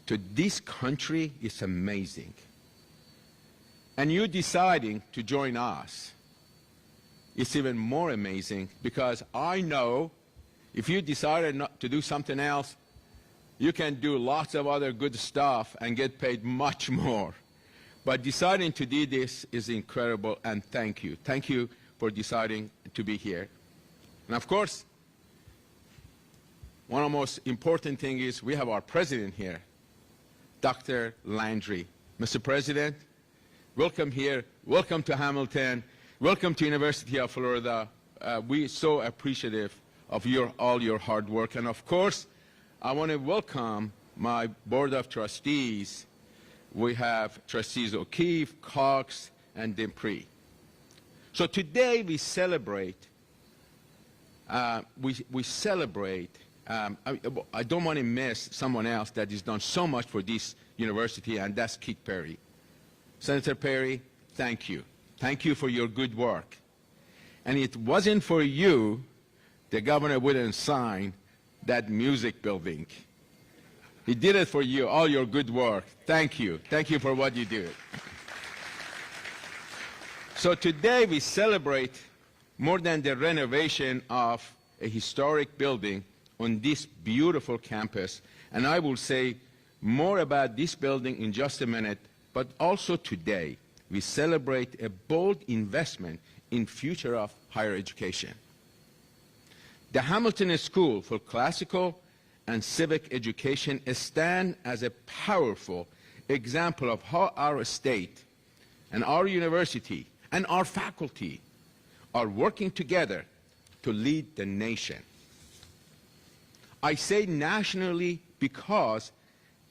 to this country is amazing. And you deciding to join us is even more amazing, because I know if you decided not to do something else, you can do lots of other good stuff and get paid much more. But deciding to do this is incredible, and thank you. Thank you for deciding to be here. And of course, one of the most important things is we have our president here, Dr. Landry. Mr. President, welcome here. Welcome to Hamilton. Welcome to University of Florida. We're so appreciative of all your hard work. And of course, I want to welcome my board of trustees. We have trustees O'Keefe, Cox, and Dupree. So today we celebrate. I don't want to miss someone else that has done so much for this university, and that's Keith Perry. Senator Perry, thank you. Thank you for your good work. And it wasn't for you, the governor wouldn't sign that music building. He did it for you, all your good work. Thank you. Thank you for what you do. So today we celebrate more than the renovation of a historic building on this beautiful campus. And I will say more about this building in just a minute, but also today we celebrate a bold investment in future of higher education. The Hamilton School for Classical and Civic Education stands as a powerful example of how our state and our university and our faculty are working together to lead the nation. I say nationally because,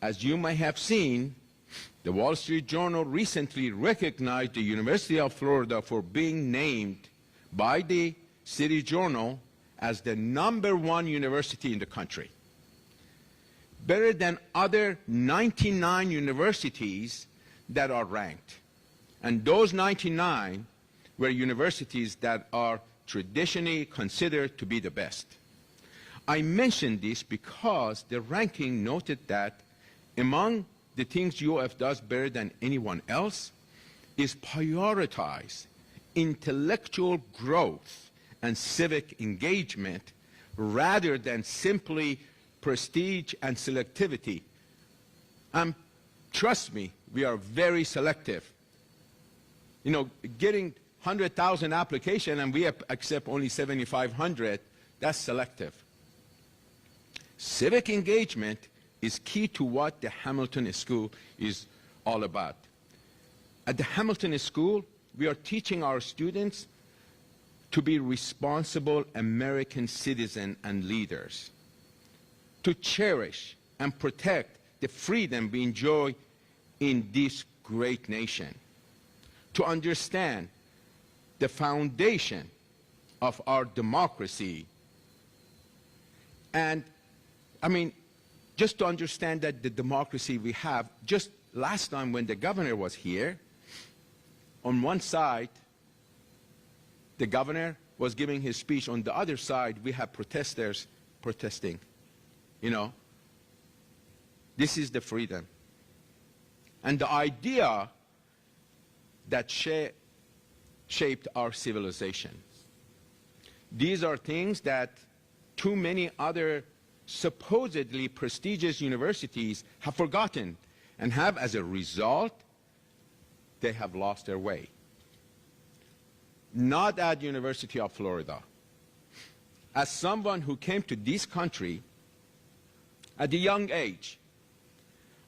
as you may have seen, the Wall Street Journal recently recognized the University of Florida for being named by the City Journal as the #1 university in the country, better than other 99 universities that are ranked. And those 99 were universities that are traditionally considered to be the best. I mention this because the ranking noted that among the things UF does better than anyone else is prioritize intellectual growth and civic engagement rather than simply prestige and selectivity. Trust me, we are very selective. You know, getting 100,000 applications and we accept only 7,500, that's selective. Civic engagement is key to what the Hamilton School is all about. At the Hamilton School, we are teaching our students to be responsible American citizens and leaders, to cherish and protect the freedom we enjoy in this great nation, to understand the foundation of our democracy, and just to understand that the democracy we have, just last time when the governor was here, on one side, the governor was giving his speech. On the other side, we have protesters protesting. You know, this is the freedom. And the idea that shaped our civilization. These are things that too many other supposedly prestigious universities have forgotten, and have, as a result, they have lost their way. Not at University of Florida. As someone who came to this country at a young age,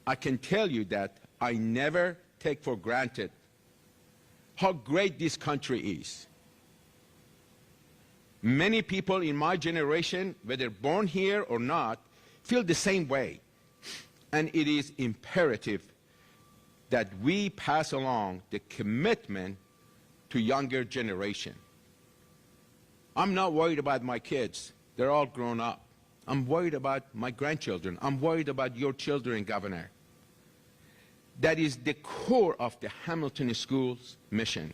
I can tell you that I never take for granted how great this country is. Many people in my generation, whether born here or not, feel the same way. And it is imperative that we pass along the commitment to younger generation. I'm not worried about my kids. They're all grown up. I'm worried about my grandchildren. I'm worried about your children, Governor. That is the core of the Hamilton School's mission.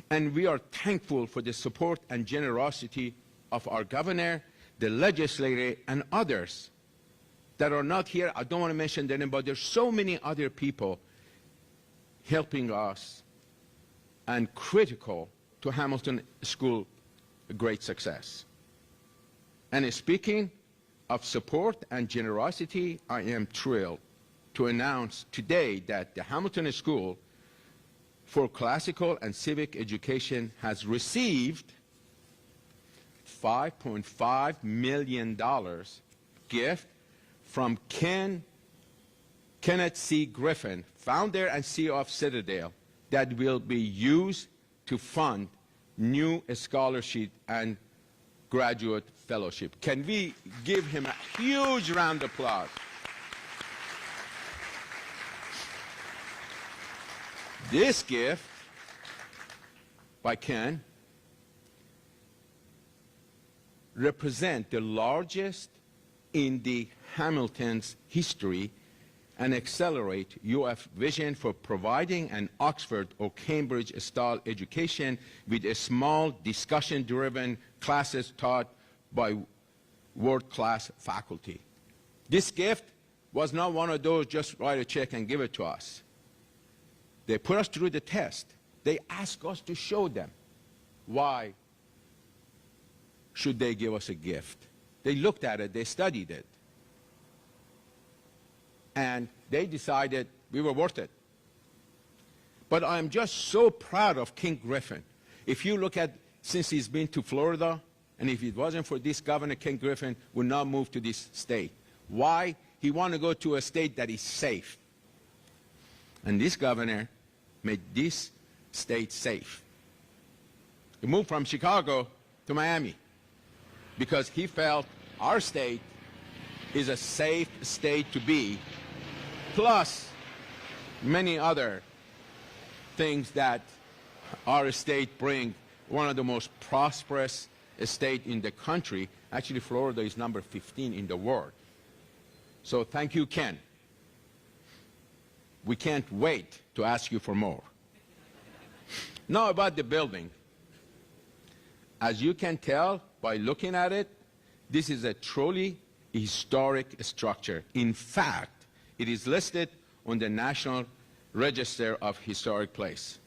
And we are thankful for the support and generosity of our governor, the legislature, and others that are not here. I don't want to mention their name, but there's so many other people helping us and critical to Hamilton School great success. And speaking of support and generosity, I am thrilled to announce today that the Hamilton School for Classical and Civic Education has received $5.5 million gift from Kenneth C. Griffin, founder and CEO of Citadel, that will be used to fund new scholarship and graduate fellowship. Can we give him a huge round of applause? This gift by Ken represents the largest in the Hamilton's history and accelerate UF vision for providing an Oxford or Cambridge-style education with a small discussion-driven classes taught by world-class faculty. This gift was not one of those just write a check and give it to us. They put us through the test. They asked us to show them why should they give us a gift. They looked at it, they studied it, and they decided we were worth it. But I'm just so proud of King Griffin. If you look at, since he's been to Florida, and if it wasn't for this governor, King Griffin would not move to this state. Why? He wanted to go to a state that is safe. And this governor made this state safe. He moved from Chicago to Miami because he felt our state is a safe state to be, plus many other things that our state brings. One of the most prosperous state in the country. Actually, Florida is number 15 in the world. So thank you, Ken. We can't wait to ask you for more. Now about the building. As you can tell by looking at it, this is a truly historic structure. In fact, it is listed on the National Register of Historic Places.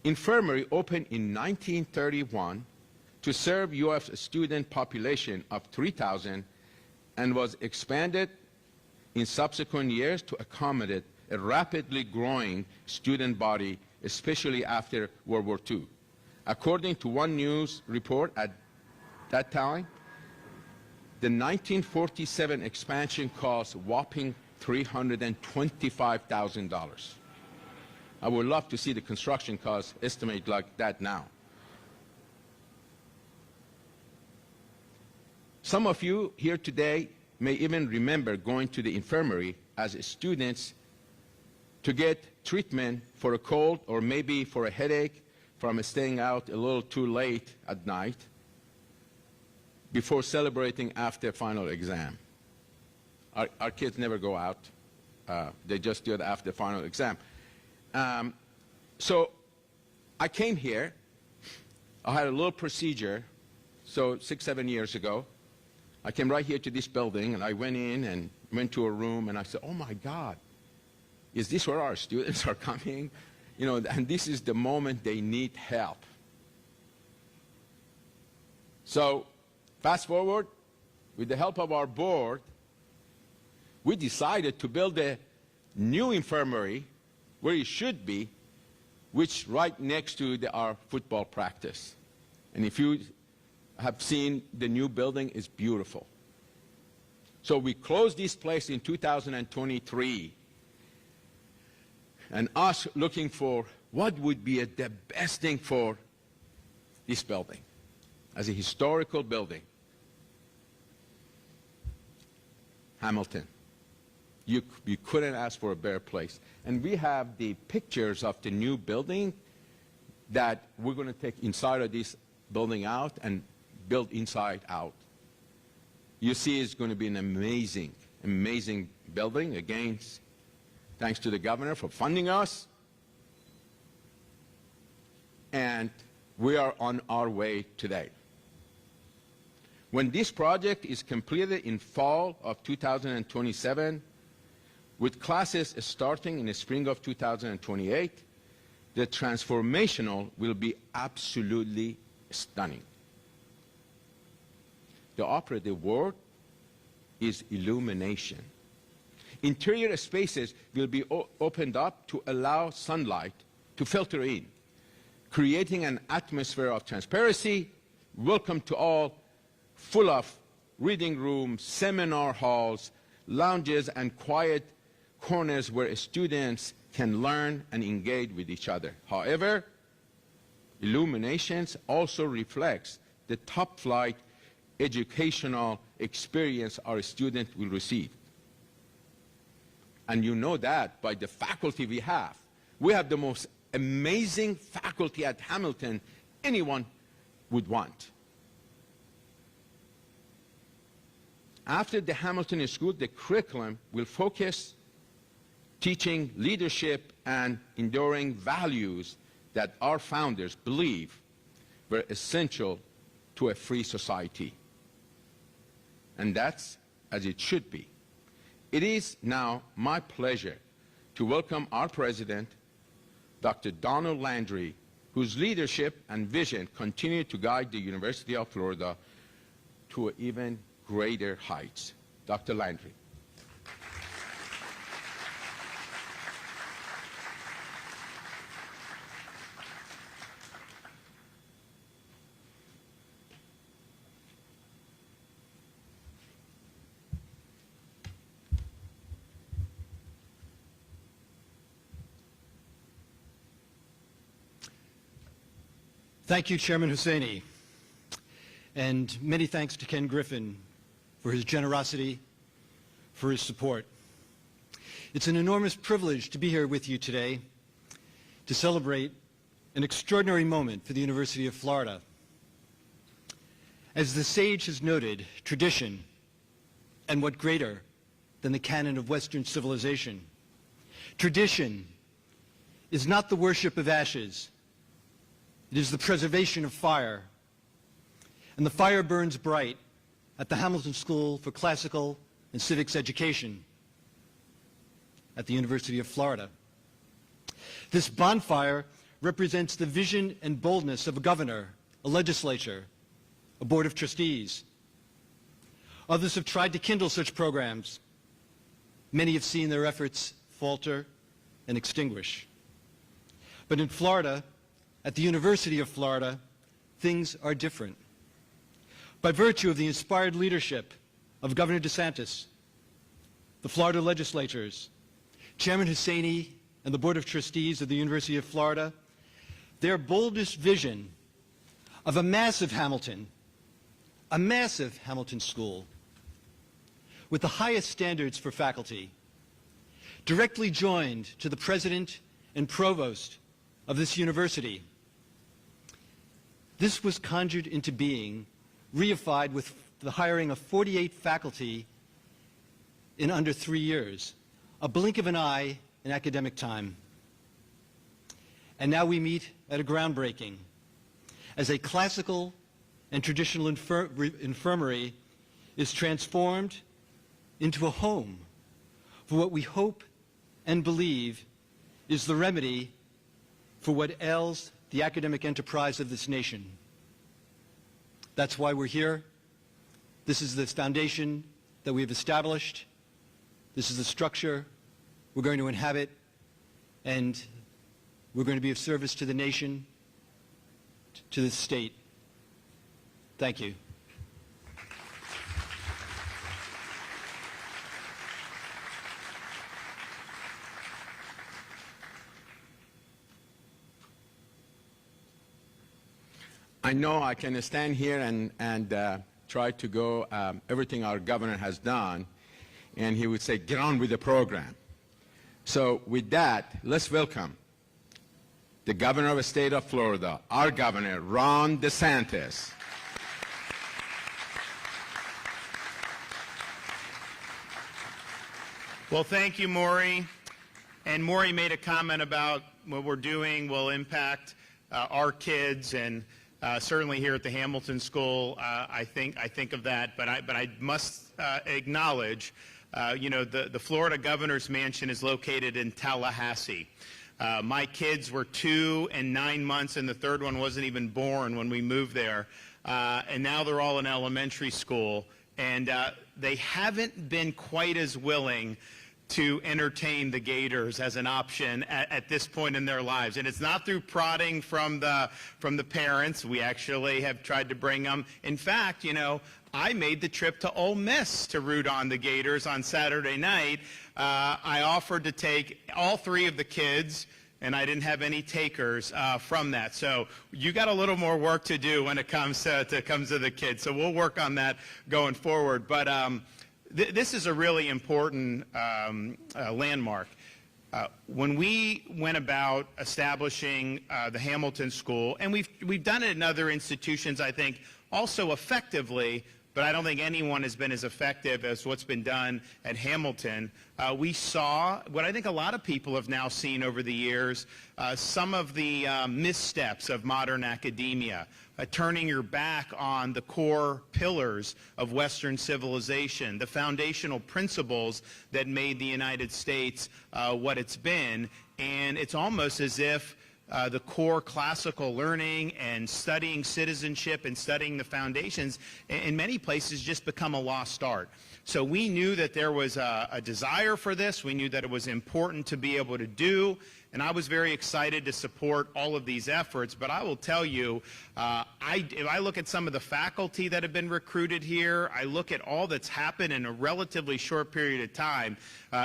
Infirmary opened in 1931 to serve UF's student population of 3,000 and was expanded in subsequent years to accommodate a rapidly growing student body, especially after World War II. According to one news report at that time, the 1947 expansion cost a whopping $325,000. I would love to see the construction costs estimated like that now. Some of you here today may even remember going to the infirmary as students to get treatment for a cold or maybe for a headache from staying out a little too late at night before celebrating after final exam. Our kids never go out. They just do it after final exam. So I came here. I had a little procedure. So 6, 7 years ago, I came right here to this building, and I went in and went to a room, and I said, oh, my God, is this where our students are coming? You know, and this is the moment they need help. So fast forward, with the help of our board, we decided to build a new infirmary where it should be, which right next to our football practice. And if you have seen the new building, it's beautiful. So we closed this place in 2023, and us looking for what would be the best thing for this building as a historical building. Hamilton. You couldn't ask for a better place. And we have the pictures of the new building that we're going to take inside of this building out and build inside out. You see, it's going to be an amazing, amazing building. Again, thanks to the governor for funding us. And we are on our way today. When this project is completed in fall of 2027, with classes starting in the spring of 2028, the transformational will be absolutely stunning. The operative word is illumination. Interior spaces will be opened up to allow sunlight to filter in, creating an atmosphere of transparency, welcome to all, full of reading rooms, seminar halls, lounges, and quiet corners where students can learn and engage with each other. However, illuminations also reflects the top-flight educational experience our students will receive. And you know that by the faculty we have. We have the most amazing faculty at Hamilton anyone would want. After the Hamilton School, the curriculum will focus teaching leadership and enduring values that our founders believe were essential to a free society. And that's as it should be. It is now my pleasure to welcome our president, Dr. Donald Landry, whose leadership and vision continue to guide the University of Florida to even greater heights. Dr. Landry. Thank you, Chairman Hussaini, and many thanks to Ken Griffin for his generosity, for his support. It's an enormous privilege to be here with you today to celebrate an extraordinary moment for the University of Florida. As the sage has noted, tradition, and what greater than the canon of Western civilization? Tradition is not the worship of ashes. It is the preservation of fire. And the fire burns bright at the Hamilton School for Classical and Civics Education at the University of Florida. This bonfire represents the vision and boldness of a governor, a legislature, a board of trustees. Others have tried to kindle such programs. Many have seen their efforts falter and extinguish. But in Florida, at the University of Florida, things are different. By virtue of the inspired leadership of Governor DeSantis, the Florida legislatures, Chairman Hussaini, and the Board of Trustees of the University of Florida, their boldest vision of a massive Hamilton school with the highest standards for faculty, directly joined to the president and provost of this university. This was conjured into being, reified with the hiring of 48 faculty in under 3 years, a blink of an eye in academic time. And now we meet at a groundbreaking as a classical and traditional infirmary is transformed into a home for what we hope and believe is the remedy for what ails the academic enterprise of this nation. That's why we're here. This is the foundation that we have established. This is the structure we're going to inhabit, and we're going to be of service to the nation, to the state. Thank you. I know I can stand here and try to go everything our governor has done, and he would say, get on with the program. So with that, let's welcome the governor of the state of Florida, our governor, Ron DeSantis. Well, thank you, Maury. And Maury made a comment about what we're doing will impact our kids, and Certainly here at the Hamilton School, I think of that, but I must acknowledge, the Florida Governor's Mansion is located in Tallahassee. My kids were 2 and 9 months, and the third one wasn't even born when we moved there. And now they're all in elementary school, and they haven't been quite as willing to entertain the Gators as an option at this point in their lives. And it's not through prodding from the parents. We actually have tried to bring them. In fact, I made the trip to Ole Miss to root on the Gators on Saturday night. I offered to take all 3 of the kids, and I didn't have any takers from that. So you got a little more work to do when it comes to the kids. So we'll work on that going forward. But this is a really important landmark. When we went about establishing the Hamilton School, and we've done it in other institutions, I think, also effectively, but I don't think anyone has been as effective as what's been done at Hamilton. We saw what I think a lot of people have now seen over the years, some of the missteps of modern academia, turning your back on the core pillars of Western civilization, the foundational principles that made the United States what it's been. And it's almost as if the core classical learning and studying citizenship and studying the foundations in many places just become a lost art. So we knew that there was a desire for this. We knew that it was important to be able to do. And I was very excited to support all of these efforts. But I will tell you, if I look at some of the faculty that have been recruited here, I look at all that's happened in a relatively short period of time,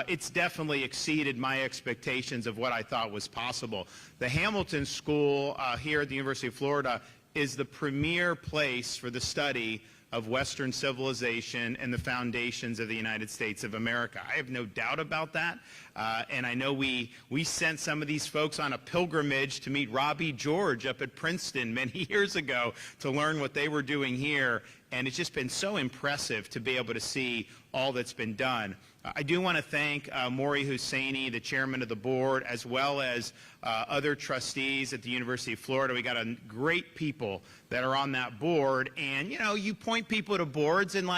it's definitely exceeded my expectations of what I thought was possible. The Hamilton School here at the University of Florida is the premier place for the study of Western civilization and the foundations of the United States of America. I have no doubt about that. And I know we sent some of these folks on a pilgrimage to meet Robbie George up at Princeton many years ago to learn what they were doing here. And it's just been so impressive to be able to see all that's been done. I do want to thank Maury Husseini, the chairman of the board, as well as other trustees at the University of Florida. We got a great people that are on that board. And, you point people to boards, and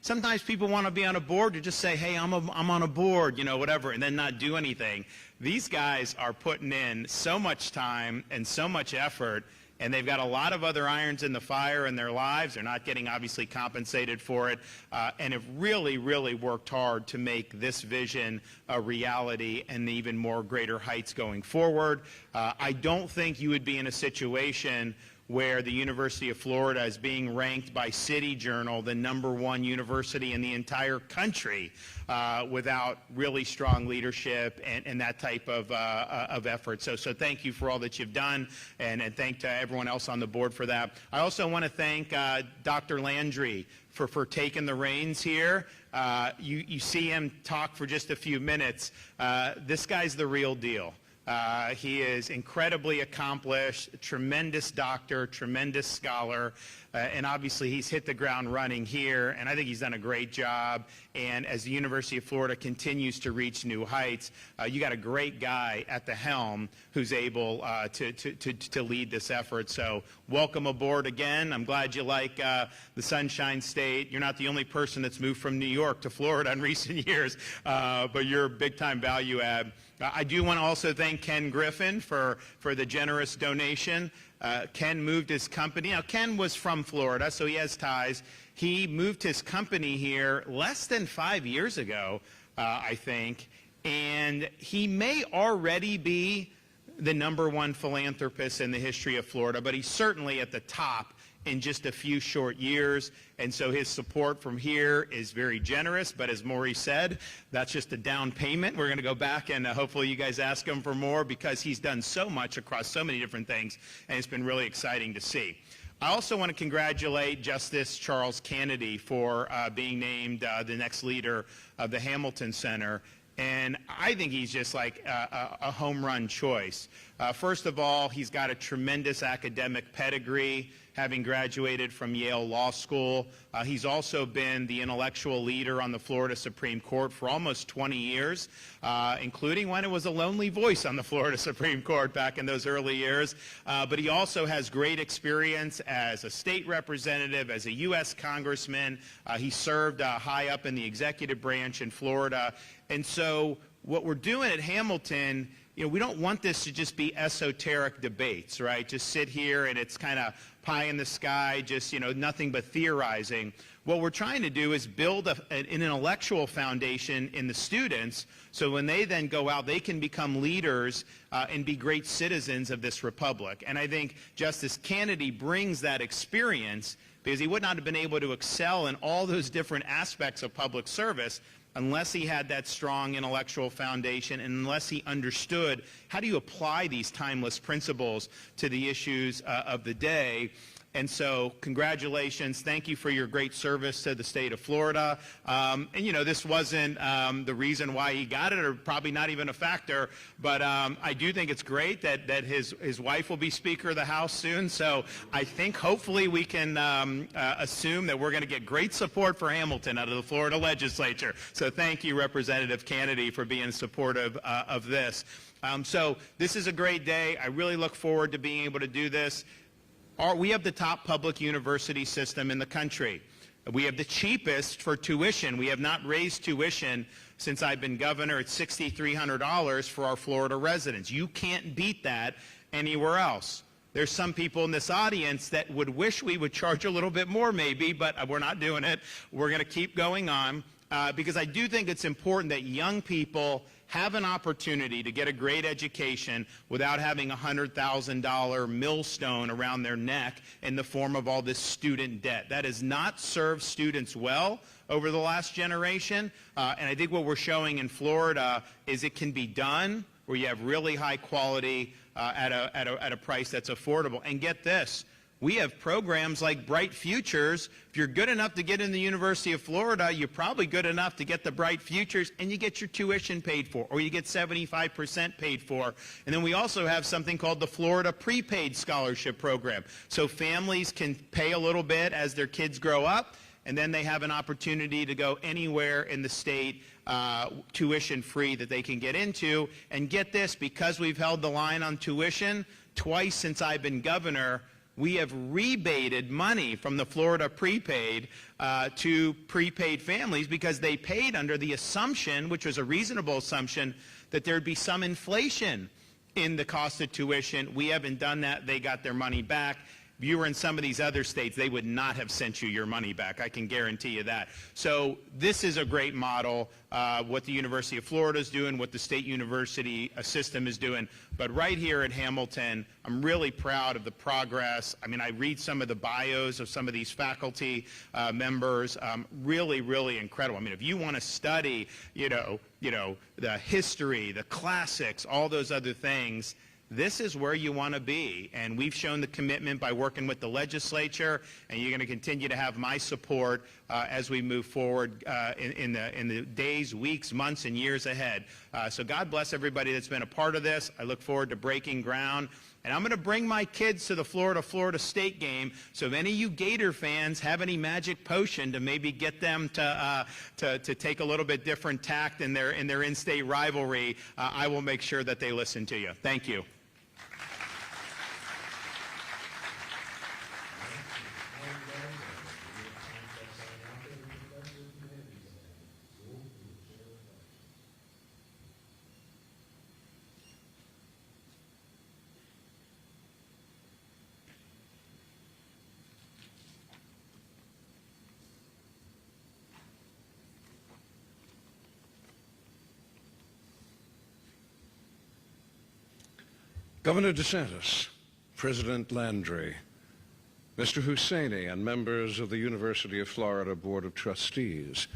sometimes people want to be on a board to just say, hey, I'm on a board, whatever, and then not do anything. These guys are putting in so much time and so much effort, and they've got a lot of other irons in the fire in their lives. They're not getting, obviously, compensated for it, and have really, really worked hard to make this vision a reality and even more greater heights going forward. I don't think you would be in a situation where the University of Florida is being ranked by City Journal the #1 university in the entire country without really strong leadership and that type of effort. So thank you for all that you've done, and thank to everyone else on the board for that. I also want to thank Dr. Landry for taking the reins here. You see him talk for just a few minutes. This guy's the real deal. He is incredibly accomplished, tremendous doctor, tremendous scholar, and obviously he's hit the ground running here, and I think he's done a great job. And as the University of Florida continues to reach new heights, you got a great guy at the helm who's able to lead this effort. So welcome aboard again. I'm glad you like the Sunshine State. You're not the only person that's moved from New York to Florida in recent years, but you're a big-time value add. I do want to also thank Ken Griffin for the generous donation. Ken moved his company. Now, Ken was from Florida, so he has ties. He moved his company here less than 5 years ago, I think, and he may already be the #1 philanthropist in the history of Florida, but he's certainly at the top in just a few short years, and so his support from here is very generous. But as Maury said, that's just a down payment. We're going to go back and hopefully you guys ask him for more, because he's done so much across so many different things, and it's been really exciting to see. I also want to congratulate Justice Charles Kennedy for being named the next leader of the Hamilton Center. And I think he's just like a home run choice. First of all, he's got a tremendous academic pedigree, having graduated from Yale Law School. He's also been the intellectual leader on the Florida Supreme Court for almost 20 years, including when it was a lonely voice on the Florida Supreme Court back in those early years. But he also has great experience as a state representative, as a U.S. congressman. He served high up in the executive branch in Florida. And so what we're doing at Hamilton, we don't want this to just be esoteric debates, right? Just sit here and it's kind of pie in the sky, just, nothing but theorizing. What we're trying to do is build an intellectual foundation in the students so when they then go out, they can become leaders and be great citizens of this republic. And I think Justice Kennedy brings that experience because he would not have been able to excel in all those different aspects of public service unless he had that strong intellectual foundation and unless he understood how do you apply these timeless principles to the issues of the day. And so congratulations. Thank you for your great service to the state of Florida. And, this wasn't the reason why he got it, or probably not even a factor. But I do think it's great that his wife will be Speaker of the House soon. So I think hopefully we can assume that we're going to get great support for Hamilton out of the Florida legislature. So thank you, Representative Kennedy, for being supportive of this. So this is a great day. I really look forward to being able to do this. We have the top public university system in the country. We have the cheapest for tuition. We have not raised tuition since I've been governor. It's $6,300 for our Florida residents. You can't beat that anywhere else. There's some people in this audience that would wish we would charge a little bit more maybe, but we're not doing it. We're going to keep going on because I do think it's important that young people have an opportunity to get a great education without having a $100,000 millstone around their neck in the form of all this student debt. That has not served students well over the last generation, and I think what we're showing in Florida is it can be done where you have really high quality at a price that's affordable. And get this, we have programs like Bright Futures. If you're good enough to get in the University of Florida, you're probably good enough to get the Bright Futures, and you get your tuition paid for, or you get 75% paid for. And then we also have something called the Florida Prepaid Scholarship Program. So families can pay a little bit as their kids grow up, and then they have an opportunity to go anywhere in the state tuition-free that they can get into. And get this, because we've held the line on tuition, twice since I've been governor, we have rebated money from the Florida prepaid to prepaid families because they paid under the assumption, which was a reasonable assumption, that there'd be some inflation in the cost of tuition. We haven't done that. They got their money back. If you were in some of these other states, they would not have sent you your money back. I can guarantee you that. So this is a great model, what the University of Florida is doing, what the state university system is doing. But right here at Hamilton, I'm really proud of the progress. I mean, I read some of the bios of some of these faculty members. Really, really incredible. I mean, if you want to study, the history, the classics, all those other things, this is where you want to be, and we've shown the commitment by working with the legislature, and you're going to continue to have my support as we move forward in the days, weeks, months, and years ahead. So God bless everybody that's been a part of this. I look forward to breaking ground, and I'm going to bring my kids to the Florida State game, so if any of you Gator fans have any magic potion to maybe get them to take a little bit different tact in their in-state rivalry, I will make sure that they listen to you. Thank you. Governor DeSantis, President Landry, Mr. Hussaini, and members of the University of Florida Board of Trustees,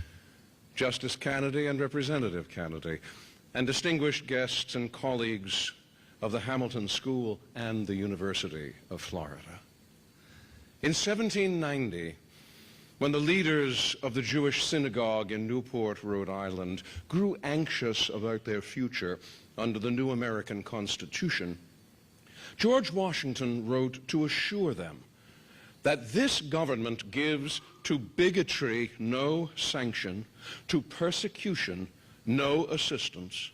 Justice Kennedy and Representative Kennedy, and distinguished guests and colleagues of the Hamilton School and the University of Florida. In 1790, when the leaders of the Jewish synagogue in Newport, Rhode Island, grew anxious about their future under the new American Constitution, George Washington wrote to assure them that this government gives to bigotry no sanction, to persecution no assistance,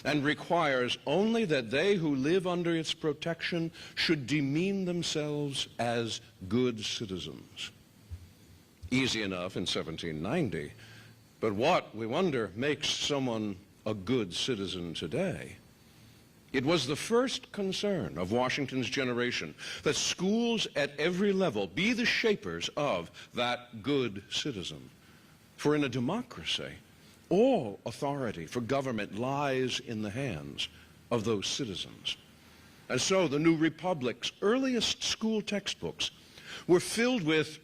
and requires only that they who live under its protection should demean themselves as good citizens. Easy enough in 1790, but what, we wonder, makes someone a good citizen today? It was the first concern of Washington's generation that schools at every level be the shapers of that good citizen. For in a democracy, all authority for government lies in the hands of those citizens. And so the new republic's earliest school textbooks were filled with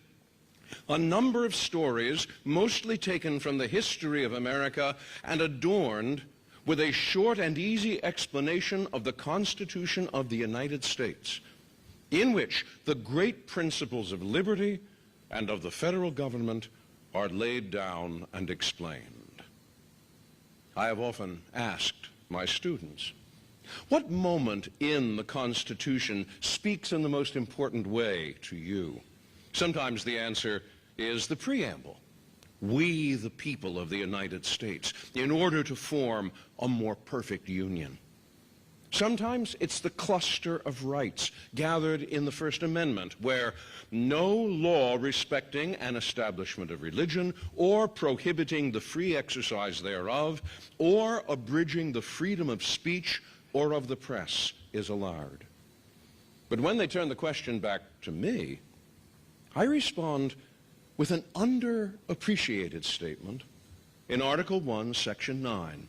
a number of stories, mostly taken from the history of America and adorned with a short and easy explanation of the Constitution of the United States, in which the great principles of liberty and of the federal government are laid down and explained. I have often asked my students, what moment in the Constitution speaks in the most important way to you? Sometimes the answer is the preamble. We, the people of the United States, in order to form a more perfect union. Sometimes it's the cluster of rights gathered in the First Amendment, where no law respecting an establishment of religion or prohibiting the free exercise thereof or abridging the freedom of speech or of the press is allowed. But when they turn the question back to me, I respond with an underappreciated statement in Article 1, Section 9.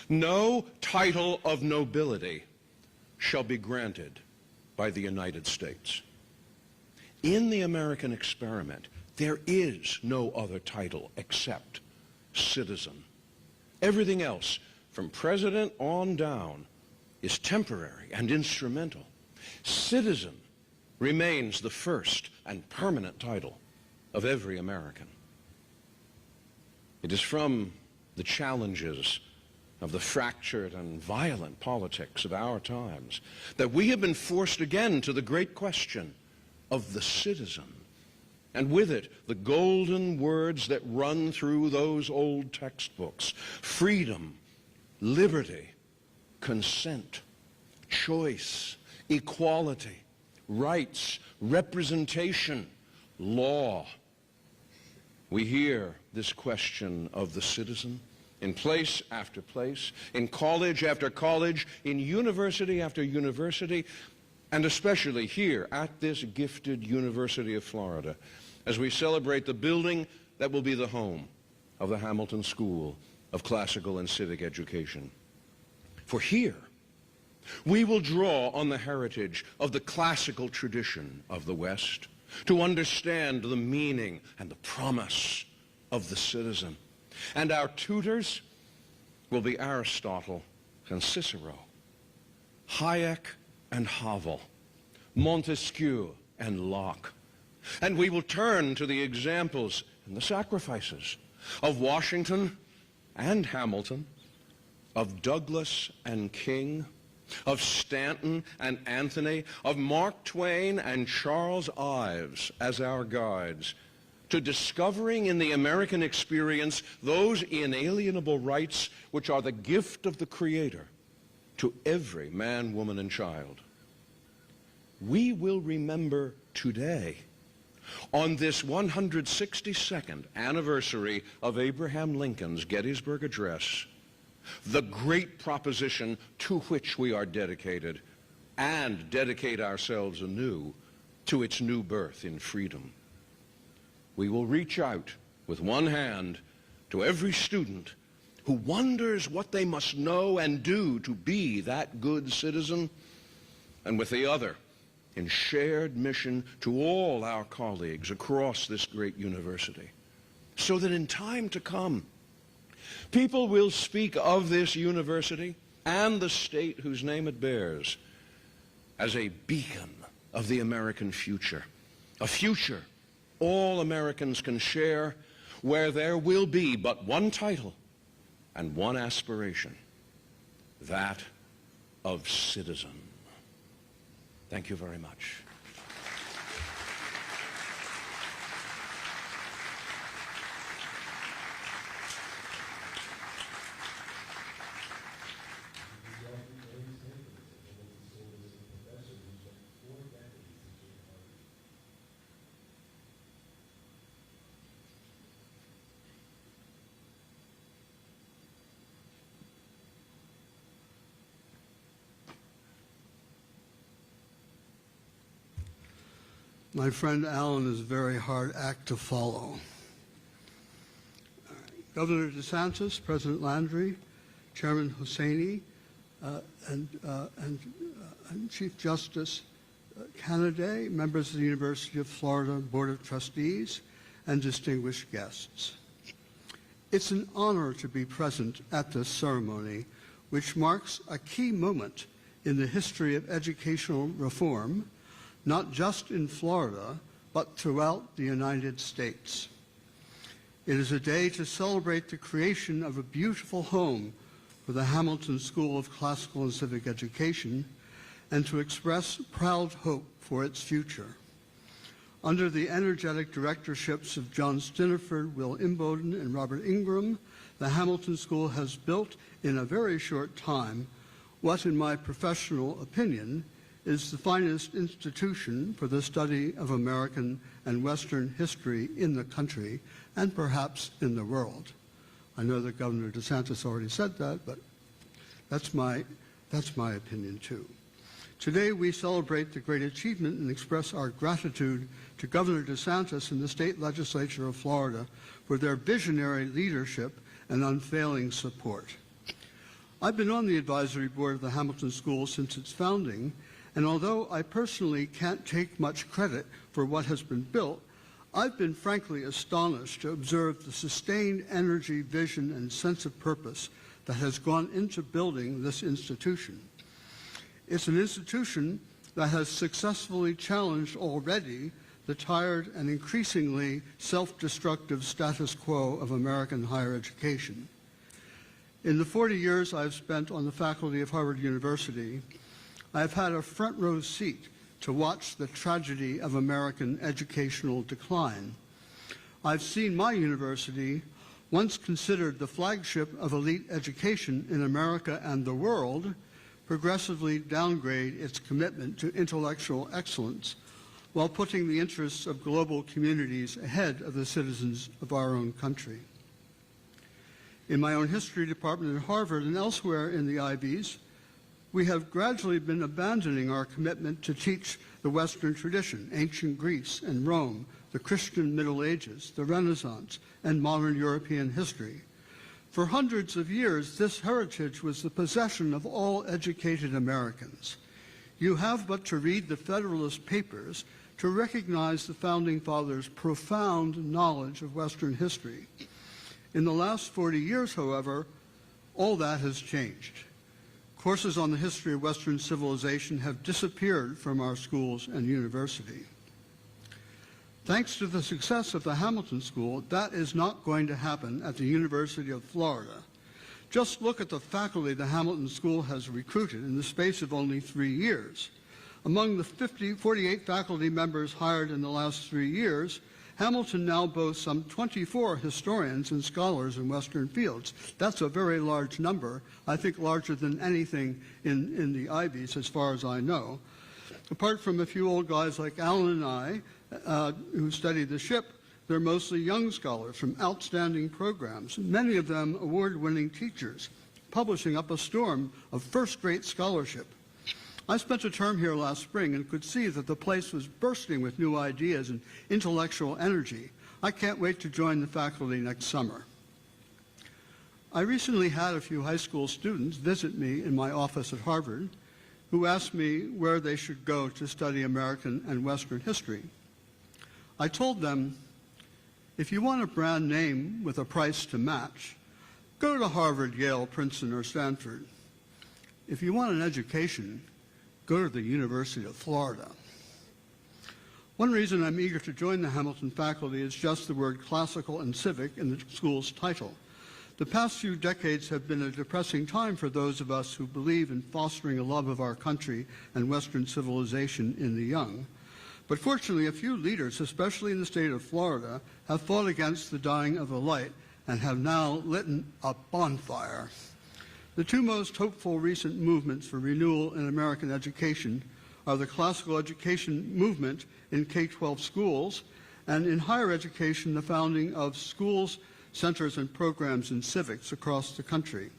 No title of nobility shall be granted by the United States. In the American experiment, there is no other title except citizen. Everything else, from president on down, is temporary and instrumental. Citizen remains the first and permanent title of every American. It is from the challenges of the fractured and violent politics of our times that we have been forced again to the great question of the citizen, and with it the golden words that run through those old textbooks: freedom, liberty, consent, choice, equality, rights, representation, law. We hear this question of the citizen in place after place, in college after college, in university after university, and especially here at this gifted University of Florida, as we celebrate the building that will be the home of the Hamilton School of Classical and Civic Education. For here, we will draw on the heritage of the classical tradition of the West to understand the meaning and the promise of the citizen. And our tutors will be Aristotle and Cicero, Hayek and Havel, Montesquieu and Locke. And we will turn to the examples and the sacrifices of Washington and Hamilton, of Douglas and King, of Stanton and Anthony, of Mark Twain and Charles Ives as our guides, to discovering in the American experience those inalienable rights which are the gift of the Creator to every man, woman, and child. We will remember today, on this 162nd anniversary of Abraham Lincoln's Gettysburg Address, the great proposition to which we are dedicated, and dedicate ourselves anew to its new birth in freedom. We will reach out with one hand to every student who wonders what they must know and do to be that good citizen, and with the other, in shared mission, to all our colleagues across this great university, so that in time to come, people will speak of this university and the state whose name it bears as a beacon of the American future, a future all Americans can share, where there will be but one title and one aspiration, that of citizen. Thank you very much. My friend Alan is a very hard act to follow. Governor DeSantis, President Landry, Chairman Hussaini, and Chief Justice Kennedy, members of the University of Florida Board of Trustees, and distinguished guests. It's an honor to be present at this ceremony, which marks a key moment in the history of educational reform, not just in Florida, but throughout the United States. It is a day to celebrate the creation of a beautiful home for the Hamilton School of Classical and Civic Education, and to express proud hope for its future. Under the energetic directorships of John Stiniford, Will Imboden, and Robert Ingram, the Hamilton School has built in a very short time what, in my professional opinion, is the finest institution for the study of American and Western history in the country and perhaps in the world. I know that Governor DeSantis already said that, but that's my opinion too. Today we celebrate the great achievement and express our gratitude to Governor DeSantis and the state legislature of Florida for their visionary leadership and unfailing support. I've been on the advisory board of the Hamilton School since its founding, and although I personally can't take much credit for what has been built, I've been frankly astonished to observe the sustained energy, vision, and sense of purpose that has gone into building this institution. It's an institution that has successfully challenged already the tired and increasingly self-destructive status quo of American higher education. In the 40 years I've spent on the faculty of Harvard University, I've had a front row seat to watch the tragedy of American educational decline. I've seen my university, once considered the flagship of elite education in America and the world, progressively downgrade its commitment to intellectual excellence while putting the interests of global communities ahead of the citizens of our own country. In my own history department at Harvard and elsewhere in the Ivies, we have gradually been abandoning our commitment to teach the Western tradition, ancient Greece and Rome, the Christian Middle Ages, the Renaissance, and modern European history. For hundreds of years, this heritage was the possession of all educated Americans. You have but to read the Federalist Papers to recognize the Founding Fathers' profound knowledge of Western history. In the last 40 years, however, all that has changed. Courses on the history of Western civilization have disappeared from our schools and university. Thanks to the success of the Hamilton School, that is not going to happen at the University of Florida. Just look at the faculty the Hamilton School has recruited in the space of only 3 years. Among the 48 faculty members hired in the last 3 years, Hamilton now boasts some 24 historians and scholars in Western fields. That's a very large number, I think larger than anything in the Ivies as far as I know. Apart from a few old guys like Alan and I, who study the ship, they're mostly young scholars from outstanding programs, many of them award-winning teachers, publishing up a storm of first-rate scholarship. I spent a term here last spring and could see that the place was bursting with new ideas and intellectual energy. I can't wait to join the faculty next summer. I recently had a few high school students visit me in my office at Harvard who asked me where they should go to study American and Western history. I told them, if you want a brand name with a price to match, go to Harvard, Yale, Princeton, or Stanford. If you want an education, go to the University of Florida. One reason I'm eager to join the Hamilton faculty is just the word classical and civic in the school's title. The past few decades have been a depressing time for those of us who believe in fostering a love of our country and Western civilization in the young. But fortunately, a few leaders, especially in the state of Florida, have fought against the dying of the light and have now lit a bonfire. The two most hopeful recent movements for renewal in American education are the classical education movement in K-12 schools and in higher education, the founding of schools, centers, and programs in civics across the country.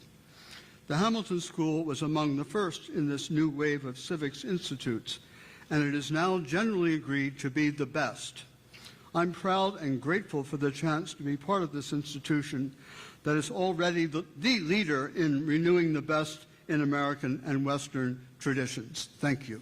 The Hamilton School was among the first in this new wave of civics institutes, and it is now generally agreed to be the best. I'm proud and grateful for the chance to be part of this institution that is already the leader in renewing the best in American and Western traditions. Thank you.